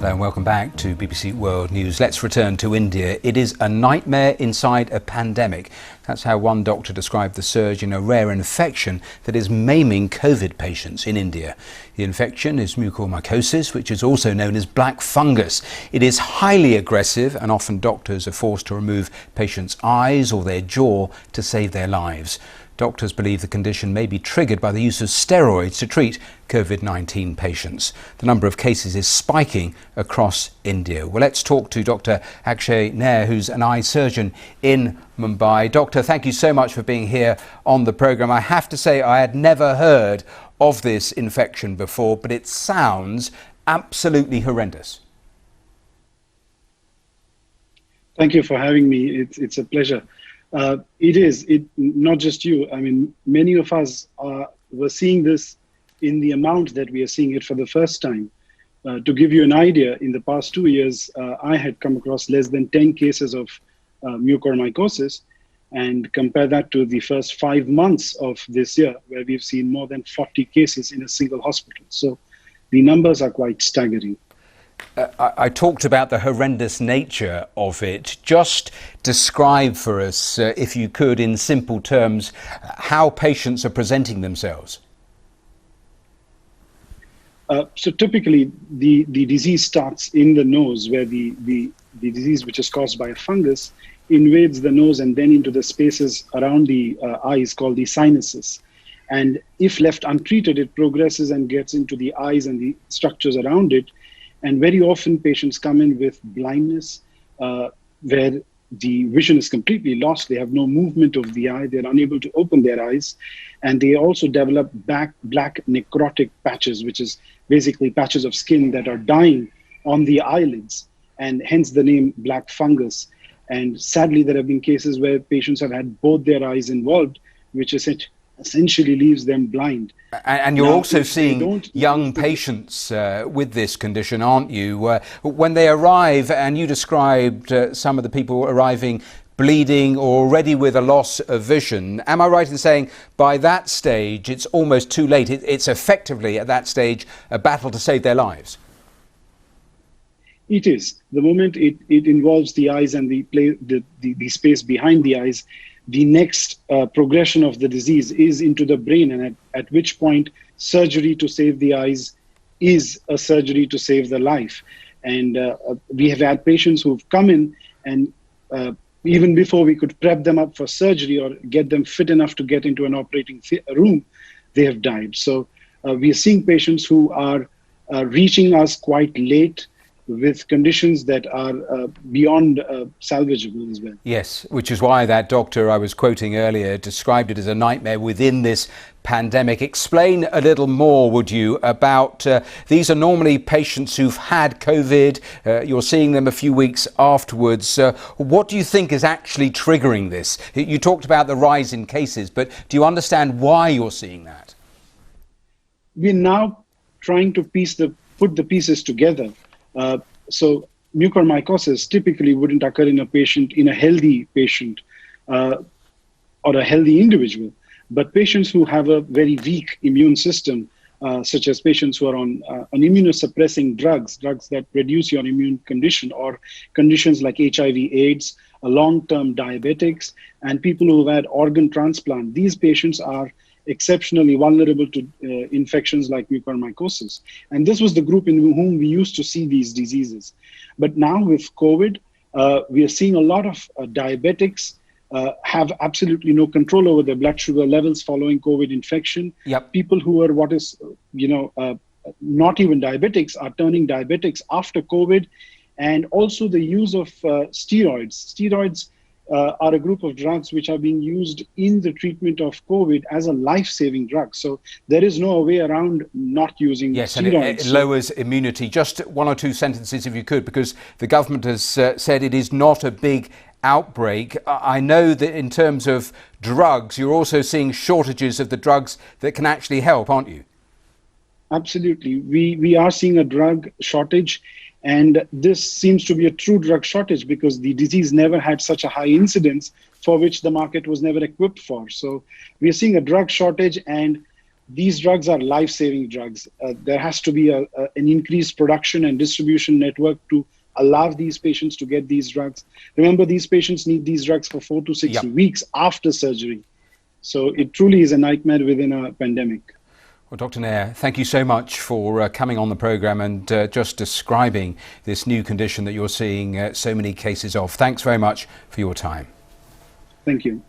Hello and welcome back to BBC World News. Let's return to India. It is a nightmare inside a pandemic. That's how one doctor described the surge in a rare infection that is maiming COVID patients in India. The infection is Mucormycosis, which is also known as black fungus. It is highly aggressive and often doctors are forced to remove patients' eyes or their jaw to save their lives. Doctors believe the condition may be triggered by the use of steroids to treat COVID-19 patients. The number of cases is spiking across India. Well, let's talk to Dr. Akshay Nair, who's an eye surgeon in Mumbai. Doctor, thank you so much for being here on the programme. I have to say I had never heard of this infection before, but it sounds absolutely horrendous. Thank you for having me. It's a pleasure. It is not just you. I mean, many of us were seeing this in the amount that we are seeing it for the first time. To give you an idea, in the past 2 years, I had come across less than 10 cases of mucormycosis, and compare that to the first 5 months of this year, where we've seen more than 40 cases in a single hospital. So the numbers are quite staggering. I talked about the horrendous nature of it. Just describe for us, if you could, in simple terms, how patients are presenting themselves. So typically, the disease starts in the nose, where the disease, which is caused by a fungus, invades the nose and then into the spaces around the eyes called the sinuses. And if left untreated, it progresses and gets into the eyes and the structures around it. And very often patients come in with blindness, where the vision is completely lost. They have no movement of the eye. They're unable to open their eyes. And they also develop black necrotic patches, which is basically patches of skin that are dying on the eyelids, and hence the name black fungus. And sadly, there have been cases where patients have had both their eyes involved, which essentially leaves them blind. And you're also seeing young patients with this condition, aren't you? When they arrive, and you described some of the people arriving bleeding or already with a loss of vision, am I right in saying by that stage it's almost too late? It's effectively at that stage a battle to save their lives? It is. The moment it involves the eyes and the space behind the eyes, the next progression of the disease is into the brain, and at which point surgery to save the eyes is a surgery to save the life. And we have had patients who've come in, and even before we could prep them up for surgery or get them fit enough to get into an operating room, they have died. So we are seeing patients who are reaching us quite late, with conditions that are beyond salvageable as well. Yes, which is why that doctor I was quoting earlier described it as a nightmare within this pandemic. Explain a little more, would you, about these are normally patients who've had COVID. You're seeing them a few weeks afterwards. What do you think is actually triggering this? You talked about the rise in cases, but do you understand why you're seeing that? We're now trying to put the pieces together. So mucormycosis typically wouldn't occur in a healthy patient or a healthy individual, but patients who have a very weak immune system, such as patients who are on immunosuppressing drugs that reduce your immune condition, or conditions like HIV/AIDS, long-term diabetics, and people who have had organ transplant. These patients are exceptionally vulnerable to infections like mucormycosis. And this was the group in whom we used to see these diseases. But now with COVID, we are seeing a lot of diabetics have absolutely no control over their blood sugar levels following COVID infection. Yep. People who are not even diabetics are turning diabetics after COVID. And also the use of steroids. Steroids are a group of drugs which are being used in the treatment of COVID as a life-saving drug. So there is no way around not using steroids. And it lowers immunity. Just one or two sentences, if you could, because the government has said it is not a big outbreak. I know that in terms of drugs, you're also seeing shortages of the drugs that can actually help, aren't you? Absolutely. We are seeing a drug shortage. And this seems to be a true drug shortage because the disease never had such a high incidence, for which the market was never equipped for. So we are seeing a drug shortage, and these drugs are life-saving drugs. There has to be an increased production and distribution network to allow these patients to get these drugs. Remember, these patients need these drugs for 4 to 6 weeks after surgery. So it truly is a nightmare within a pandemic. Well, Dr. Nair, thank you so much for coming on the programme and just describing this new condition that you're seeing so many cases of. Thanks very much for your time. Thank you.